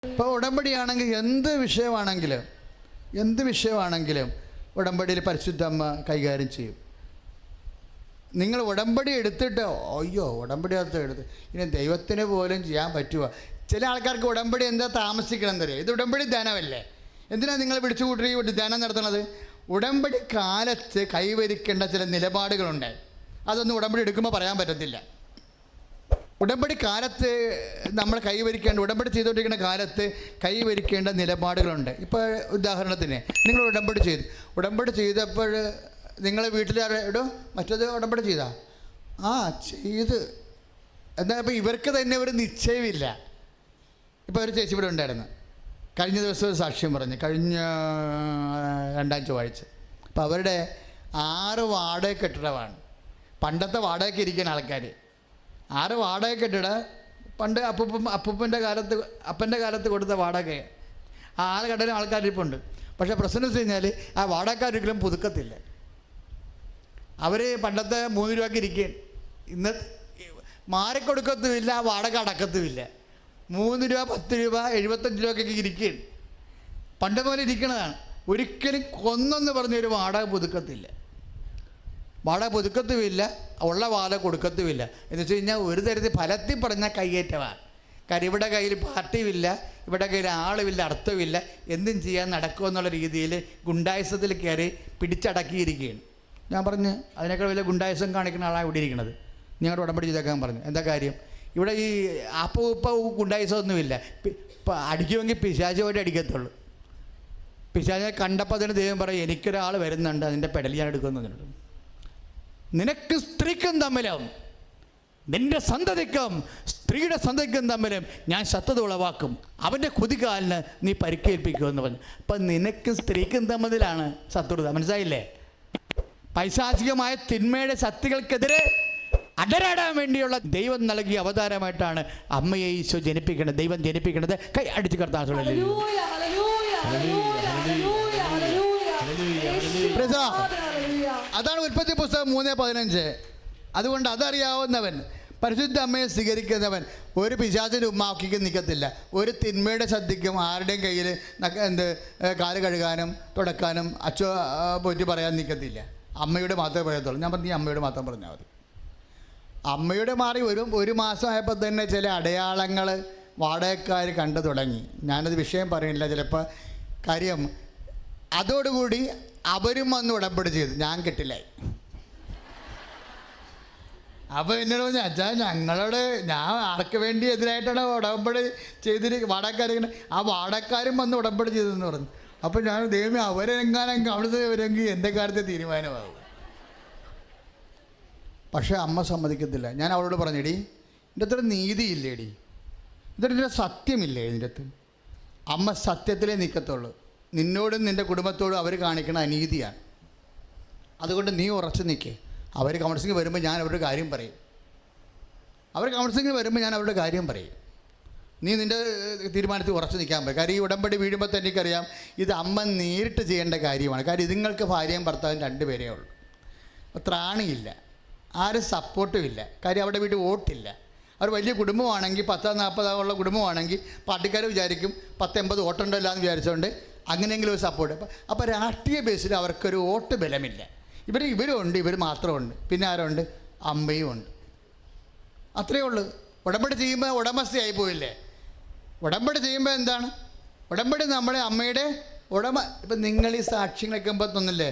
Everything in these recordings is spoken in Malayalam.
ഇപ്പോൾ ഉടമ്പടിയാണെങ്കിൽ എന്ത് വിഷയമാണെങ്കിലും ഉടമ്പടിയിൽ പരിശുദ്ധ അമ്മ കൈകാര്യം ചെയ്യും. നിങ്ങൾ ഉടമ്പടി എടുത്തിട്ട് അയ്യോ ഉടമ്പടി എടുത്ത് ഇനി ദൈവത്തിന് പോലും ചെയ്യാൻ പറ്റുമോ? ചില ആൾക്കാർക്ക് ഉടമ്പടി എന്താ താമസിക്കണം എന്നറിയാം. ഇത് ഉടമ്പടി ധ്യാനമല്ലേ? എന്തിനാണ് നിങ്ങൾ പിടിച്ചുകൂട്ടി ധ്യാനം നടത്തുന്നത്? ഉടമ്പടി കാലത്ത് കൈവരിക്കേണ്ട ചില നിലപാടുകളുണ്ട്. അതൊന്നും ഉടമ്പടി എടുക്കുമ്പോൾ പറയാൻ പറ്റത്തില്ല. ഉടമ്പടി കാലത്ത് നമ്മൾ ഉടമ്പടി ചെയ്തുകൊണ്ടിരിക്കുന്ന കാലത്ത് കൈവരിക്കേണ്ട നിലപാടുകളുണ്ട്. ഇപ്പോൾ ഉദാഹരണത്തിന് നിങ്ങൾ ഉടമ്പടി ചെയ്തപ്പോൾ നിങ്ങൾ വീട്ടിൽ മറ്റേത് ഉടമ്പടി ചെയ്താ ചെയ്ത് എന്നാൽ ഇപ്പോൾ ഇവർക്ക് തന്നെ ഒരു നിശ്ചയമില്ല. ഇപ്പോൾ ഒരു ചേച്ചി ഇവിടെ ഉണ്ടായിരുന്നു, കഴിഞ്ഞ ദിവസം ഒരു സാക്ഷ്യം പറഞ്ഞ്, കഴിഞ്ഞ 2-ാം ചൊവ്വാഴ്ച. അപ്പോൾ അവരുടെ 6 വാടക കെട്ടിടമാണ്. പണ്ടത്തെ വാടകയ്ക്ക് ഇരിക്കുന്ന ആൾക്കാർ 6 വാടക കെട്ടിട പണ്ട് അപ്പൻ്റെ കാലത്ത് കൊടുത്ത വാടക 6 കെട്ടിടം ആൾക്കാരിപ്പുണ്ട്. പക്ഷേ പ്രശ്നം വെച്ച് കഴിഞ്ഞാൽ ആ വാടകക്കാരൊരിക്കലും പുതുക്കത്തില്ല. അവർ പണ്ടത്തെ 3 രൂപയ്ക്ക് ഇരിക്കുകയും ഇന്ന് മാറിക്കൊടുക്കത്തുമില്ല, ആ വാടക അടക്കത്തുമില്ല. 3 രൂപ 10 രൂപ 75 രൂപയ്ക്കൊക്കെ ഇരിക്കുകയും പണ്ട് പോലെ ഇരിക്കണതാണ്. ഒരിക്കലും കൊന്നെന്ന് പറഞ്ഞൊരു വാടക പുതുക്കത്തുമില്ല, ഉള്ള വാടക കൊടുക്കത്തുമില്ല. എന്ന് വെച്ച് കഴിഞ്ഞാൽ ഒരു തരത്തിൽ ഫലത്തിൽ പറഞ്ഞാൽ കയ്യേറ്റമാണ്. കാര്യം ഇവിടെ കയ്യിൽ പാർട്ടിയുമില്ല, ഇവിടെ കയ്യിൽ ആളുമില്ല, അർത്ഥമില്ല, എന്തും ചെയ്യാൻ നടക്കുമെന്നുള്ള രീതിയിൽ ഗുണ്ടായുസത്തിൽ കയറി പിടിച്ചടക്കിയിരിക്കുകയാണ്. ഞാൻ പറഞ്ഞ് അതിനേക്കാൾ വലിയ ഗുണ്ടായുസം കാണിക്കുന്ന ആളാണ് ഇവിടെ ഇരിക്കുന്നത്. ഞങ്ങളുടെ ഉടമ്പടി ചെയ്തേക്കാൻ പറഞ്ഞു. എന്താ കാര്യം? ഇവിടെ ഈ ഉപ്പ ഗുണ്ടായുസമൊന്നുമില്ല. അടിക്കുമെങ്കിൽ പിശാചുമായിട്ട് അടിക്കത്തുള്ളൂ. പിശാചിനെ കണ്ടപ്പോൾ അതിന് ദൈവം പറയും, എനിക്കൊരാൾ വരുന്നുണ്ട്, അതിൻ്റെ പെടൽ ഞാൻ എടുക്കുന്നുണ്ട്. നിനക്ക് സ്ത്രീക്കും തമ്മിലും നിന്റെ സന്തതിക്കും സ്ത്രീയുടെ സന്തതിക്കും തമ്മിലും ഞാൻ ശത്രുത ഉളവാക്കും, അവൻ്റെ കുതികാലിന് നീ പരിക്കേൽപ്പിക്കുമെന്ന് പറഞ്ഞു. അപ്പം നിനക്കും സ്ത്രീക്കും തമ്മിലാണ് ശത്രുത. മനസ്സിലായില്ലേ? പൈശാചികമായ തിന്മയുടെ ശക്തികൾക്കെതിരെ അടരാടാൻ വേണ്ടിയുള്ള ദൈവം നൽകിയ അവതാരമായിട്ടാണ് അമ്മയെ ഈശോ ജനിപ്പിക്കുന്നത്, ദൈവം ജനിപ്പിക്കുന്നത്. കൈ അടിച്ച് കർത്താൻ. അതാണ് ഉൽപ്പത്തി പുസ്തകം 3:15. അതുകൊണ്ട് അതറിയാവുന്നവൻ, പരിശുദ്ധ അമ്മയെ സ്വീകരിക്കുന്നവൻ ഒരു പിശാചിൻ്റെ ഉമ്മാക്കിക്ക് നിൽക്കത്തില്ല. ഒരു തിന്മയുടെ ശ്രദ്ധിക്കും ആരുടെയും കയ്യിൽ കാല് കഴുകാനും തുടക്കാനും പോറ്റി പറയാൻ നിൽക്കത്തില്ല. അമ്മയുടെ മാത്രമേ പറയത്തുള്ളൂ. ഞാൻ പറഞ്ഞു, അമ്മയുടെ മാത്രം പറഞ്ഞാൽ മതി. അമ്മയുടെ മാറി ഒരു മാസമായപ്പോൾ തന്നെ ചില അടയാളങ്ങൾ വാടകക്കാർ കണ്ടു തുടങ്ങി. ഞാനത് വിഷയം പറയുന്നില്ല ചിലപ്പോൾ. കാര്യം അതോടുകൂടി അവരും വന്ന് ഉടമ്പടി ചെയ്തു. ഞാൻ കെട്ടില്ലായി. അപ്പോൾ എന്നോട് പറഞ്ഞു, അച്ഛാ ഞാൻ ആർക്ക് വേണ്ടി എതിരായിട്ടാണ് ഉടമ്പടി വാടകക്കാരിങ്ങനെ ആ വാടകക്കാരും വന്ന് ഉടമ്പടി ചെയ്തതെന്ന് പറഞ്ഞു. അപ്പോൾ ഞാൻ ദൈവമേ അവരെങ്ങാനെങ്കിൽ അവിടുത്തെ വരെങ്കിൽ എൻ്റെ കാര്യത്തെ തീരുമാനമാകും. പക്ഷേ അമ്മ സമ്മതിക്കത്തില്ല. ഞാൻ അവളോട് പറഞ്ഞെടി, ഇതിൻ്റെ അത്ര നീതിയില്ലേടി, ഇതിൻ്റെ സത്യമില്ലേ ഇതിൻ്റെ അകത്ത്? അമ്മ സത്യത്തിലേ നിൽക്കത്തുള്ളൂ. നിന്നോടും നിൻ്റെ കുടുംബത്തോടും അവർ കാണിക്കുന്ന അനീതിയാണ്. അതുകൊണ്ട് നീ ഉറച്ചു നിൽക്കേ. അവർ കൗൺസിലിംഗ് വരുമ്പോൾ ഞാൻ അവരുടെ കാര്യം പറയും. നീ നിൻ്റെ തീരുമാനത്തിൽ ഉറച്ചു നിൽക്കാൻ പറ്റും. കാര്യം ഈ ഉടമ്പടി വീഴുമ്പോൾ തന്നെ എനിക്കറിയാം ഇത് അമ്മ നേരിട്ട് ചെയ്യേണ്ട കാര്യമാണ്. കാര്യം ഇതുങ്ങൾക്ക് ഭാര്യയും ഭർത്താവും 2 പേരേ ഉള്ളൂ. ത്രാണിയില്ല, ആരും സപ്പോർട്ടും ഇല്ല. കാര്യം അവിടെ വീട്ടിൽ വോട്ടില്ല. അവർ വലിയ കുടുംബമാണെങ്കിൽ 10-40 ഉള്ള കുടുംബമാണെങ്കിൽ പാർട്ടിക്കാർ വിചാരിക്കും 10-80 വോട്ടുണ്ടല്ലോ എന്ന് വിചാരിച്ചുകൊണ്ട് അങ്ങനെയെങ്കിലും ഒരു സപ്പോർട്ട്. അപ്പോൾ രാഷ്ട്രീയ ബേസിൽ അവർക്കൊരു വോട്ട് ബലമില്ല. ഇവരുണ്ട്, ഇവർ മാത്രമുണ്ട്. പിന്നെ ആരുണ്ട്? അമ്മയും ഉണ്ട്. അത്രയേ ഉള്ളൂ. ഉടമ്പടി ചെയ്യുമ്പോൾ ഉടമസ്ഥയായി പോയില്ലേ? ഉടമ്പടി ചെയ്യുമ്പോൾ എന്താണ്? ഉടമ്പടി നമ്മുടെ അമ്മയുടെ ഇപ്പം നിങ്ങൾ ഈ സാക്ഷ്യങ്ങൾ വെക്കുമ്പോൾ തോന്നില്ലേ,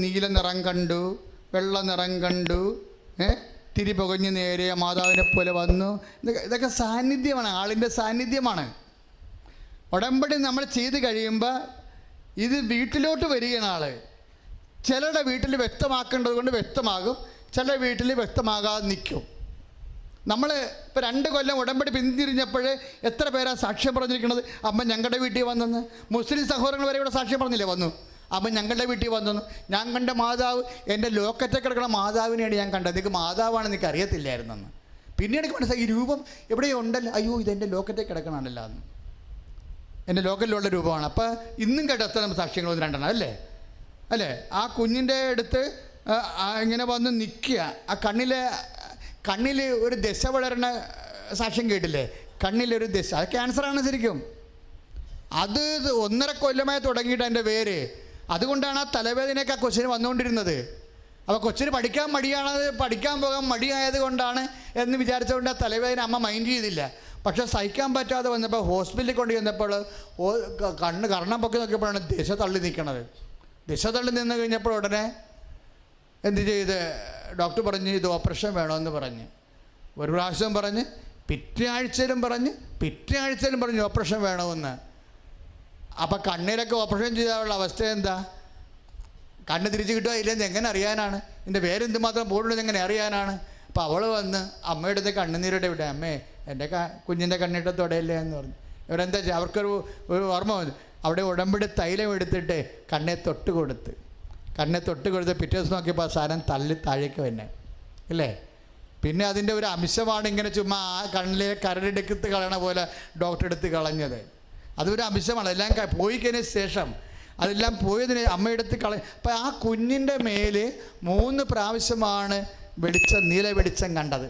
നീല നിറം കണ്ടു, വെള്ള നിറം കണ്ടു, തിരി പുകഞ്ഞ് നേരെ മാതാവിനെ പോലെ വന്നു. ഇതൊക്കെ സാന്നിധ്യമാണ്, ആളിൻ്റെ സാന്നിധ്യമാണ്. ഉടമ്പടി നമ്മൾ ചെയ്ത് കഴിയുമ്പോൾ ഇത് വീട്ടിലോട്ട് വരികയാണ് ആൾ. ചിലരുടെ വീട്ടിൽ വ്യക്തമാക്കേണ്ടത് കൊണ്ട് വ്യക്തമാകും, ചില വീട്ടിൽ വ്യക്തമാകാതെ നിൽക്കും. നമ്മൾ ഇപ്പോൾ 2 കൊല്ലം ഉടമ്പടി പിന്തിരിഞ്ഞപ്പോൾ എത്ര പേരാ സാക്ഷ്യം പറഞ്ഞിരിക്കുന്നത്? അമ്മ ഞങ്ങളുടെ വീട്ടിൽ വന്നെന്ന്. മുസ്ലിം സഹോദരങ്ങൾ വരെ ഇവിടെ സാക്ഷ്യം പറഞ്ഞില്ലേ? വന്നു. അമ്മ ഞങ്ങളുടെ വീട്ടിൽ വന്നു. ഞാൻ കണ്ട മാതാവ്, എൻ്റെ ലോക്കറ്റ് കിടക്കുന്ന മാതാവിനെയാണ് ഞാൻ കണ്ടത്. നിങ്ങൾക്ക് മാതാവാണെന്ന് എനിക്ക് അറിയത്തില്ലായിരുന്നെന്ന്. പിന്നീട് എനിക്ക് മനസ്സിലായി ഈ രൂപം എവിടെയോ ഉണ്ടല്ലോ. അയ്യോ ഇതെൻ്റെ ലോക്കറ്റ് കിടക്കണമല്ലോ എന്ന്. എൻ്റെ ലോക്കലിലുള്ള രൂപമാണ്. അപ്പോൾ ഇന്നും കേട്ടോ എത്ര സാക്ഷ്യങ്ങളൊന്നും 2 അല്ലേ? ആ കുഞ്ഞിൻ്റെ അടുത്ത് ഇങ്ങനെ വന്ന് നിൽക്കുക. ആ കണ്ണിൽ ഒരു ദശ വളരണ സാക്ഷ്യം കേട്ടില്ലേ? കണ്ണിലൊരു ദശ, അത് ക്യാൻസറാണ് ശരിക്കും. അത് 1.5 കൊല്ലമായി തുടങ്ങിയിട്ട് എൻ്റെ പേര്. അതുകൊണ്ടാണ് ആ തലവേദനയൊക്കെ ആ കൊച്ചിന് വന്നുകൊണ്ടിരുന്നത്. അപ്പോൾ കൊച്ചിന് പഠിക്കാൻ മടിയാണത്, പഠിക്കാൻ പോകാൻ മടിയായത് കൊണ്ടാണ് എന്ന് വിചാരിച്ചുകൊണ്ട് ആ തലവേദന അമ്മ മൈൻഡ് ചെയ്തില്ല. പക്ഷേ സഹിക്കാൻ പറ്റാതെ വന്നപ്പോൾ ഹോസ്പിറ്റലിൽ കൊണ്ട് ചെന്നപ്പോൾ കർണം പൊക്കി നോക്കിയപ്പോഴാണ് ദിശ തള്ളി നിൽക്കണത്. ദിശ തള്ളി നിന്ന് കഴിഞ്ഞപ്പോൾ ഉടനെ എന്ത് ചെയ്ത് ഡോക്ടർ പറഞ്ഞ് ഇത് ഓപ്പറേഷൻ വേണമെന്ന് പറഞ്ഞ്, ഒരു പ്രാവശ്യം പറഞ്ഞ്, പിറ്റേ ആഴ്ചയിലും പറഞ്ഞ് ഓപ്പറേഷൻ വേണമെന്ന്. അപ്പം കണ്ണിലൊക്കെ ഓപ്പറേഷൻ ചെയ്താലുള്ള അവസ്ഥ എന്താ? കണ്ണ് തിരിച്ച് കിട്ടുക ഇല്ലെന്ന് എങ്ങനെ അറിയാനാണ്? എൻ്റെ പേരെന്തുമാത്രം പോയിട്ടുള്ളത് എങ്ങനെ അറിയാനാണ്? അപ്പോൾ അവൾ വന്ന് അമ്മയുടെ അടുത്ത് കണ്ണുനീരുടെ വിട്ടേ, അമ്മേ എൻ്റെ കുഞ്ഞിൻ്റെ കണ്ണിട്ട് തൊടയില്ലേ എന്ന് പറഞ്ഞു. ഇവരെന്താ വെച്ചാൽ അവർക്കൊരു ഓർമ്മ വന്നു. അവിടെ ഉടമ്പടി തൈലം എടുത്തിട്ട് കണ്ണെ തൊട്ട് കൊടുത്ത് പിറ്റേ ദിവസം നോക്കിയപ്പോൾ ആ സാധനം തള്ളി താഴേക്ക് തന്നെ അല്ലേ. പിന്നെ അതിൻ്റെ ഒരു അംശമാണ് ഇങ്ങനെ ചുമ്മാ ആ കണ്ണിലെ കരടെടുത്ത് കളയണ പോലെ ഡോക്ടർ എടുത്ത് കളഞ്ഞത്. അതൊരു അംശമാണ്. എല്ലാം പോയി കഴിഞ്ഞ ശേഷം അതെല്ലാം പോയതിന് അമ്മയെടുത്ത് അപ്പം ആ കുഞ്ഞിൻ്റെ മേൽ 3 പ്രാവശ്യമാണ് നീല വെളിച്ചം കണ്ടത്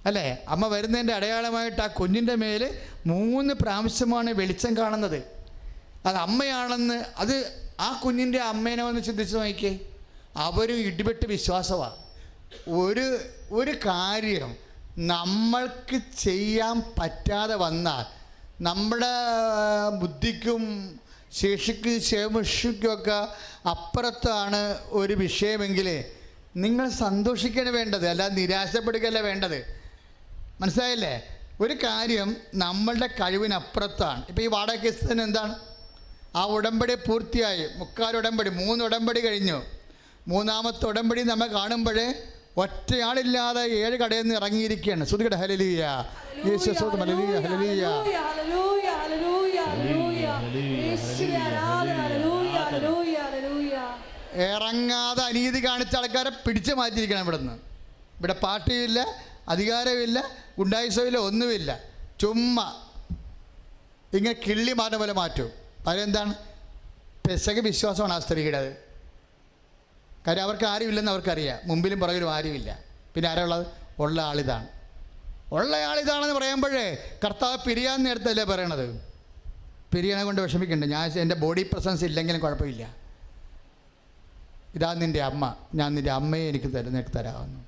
അല്ലേ. അമ്മ വരുന്നതിൻ്റെ അടയാളമായിട്ട് ആ കുഞ്ഞിൻ്റെ മേൽ 3 പ്രാവശ്യമാണ് വെളിച്ചം കാണുന്നത്. അത് അമ്മയാണെന്ന്, അത് ആ കുഞ്ഞിൻ്റെ അമ്മേനെ ഒന്ന് ചിന്തിച്ച് നോക്കിയേ. അവരും ഇടിപെട്ട് വിശ്വാസമാണ്. ഒരു കാര്യം നമ്മൾക്ക് ചെയ്യാൻ പറ്റാതെ വന്നാൽ, നമ്മുടെ ബുദ്ധിക്കും ശേഷിക്കുമൊക്കെ അപ്പുറത്താണ് ഒരു വിഷയമെങ്കിൽ നിങ്ങൾ സന്തോഷിക്കുകയാണ് വേണ്ടത്, അല്ലാതെ നിരാശപ്പെടുകയല്ല വേണ്ടത്. മനസ്സിലായില്ലേ? ഒരു കാര്യം നമ്മളുടെ കഴിവിനപ്പുറത്താണ്. ഇപ്പോൾ ഈ വാടക കേസ് തന്നെ എന്താണ്? ആ ഉടമ്പടി പൂർത്തിയായി, 3 ഉടമ്പടി 3 ഉടമ്പടി കഴിഞ്ഞു. 3ാമത്തെ ഉടമ്പടി നമ്മൾ കാണുമ്പോഴേ ഒറ്റയാളില്ലാതെ 7 കടയിൽ നിന്ന് ഇറങ്ങിയിരിക്കുകയാണ്. ശ്രുതികട ഹല്ലേലൂയ, യേശുസ്തോത്രം, ഹല്ലേലൂയ, ഹല്ലേലൂയ. ഇറങ്ങാതെ അനീതി കാണിച്ച ആൾക്കാരെ പിടിച്ചു മാറ്റിയിരിക്കണം ഇവിടുന്ന്. ഇവിടെ പാർട്ടിയില്ല, അധികാരമില്ല, ഗുണ്ടായിസമില്ല, ഒന്നുമില്ല. ചുമ്മാ ഇങ്ങനെ കിള്ളി മാറ്റുന്ന പോലെ മാറ്റും. പകരം പെസക വിശ്വാസമാണ് ആ സ്ത്രീയുടേത്. കാര്യം അവർക്ക് ആരുമില്ലെന്ന് അവർക്കറിയാം, മുമ്പിലും പുറകിലും ആരുമില്ല. പിന്നെ ആരാ ഉള്ളത്? ഉള്ള ആളിതാണെന്ന് പറയുമ്പോഴേ കർത്താവ് പിരിയാൻ നേരത്തല്ലേ പറയണത്. പിരിയണെ കൊണ്ട് വിഷമിക്കണ്ട, എൻ്റെ ബോഡി പ്രസൻസ് ഇല്ലെങ്കിലും കുഴപ്പമില്ല. ഇതാ നിൻ്റെ അമ്മ, ഞാൻ നിൻ്റെ അമ്മയെ നിനക്ക് തരാമെന്ന്.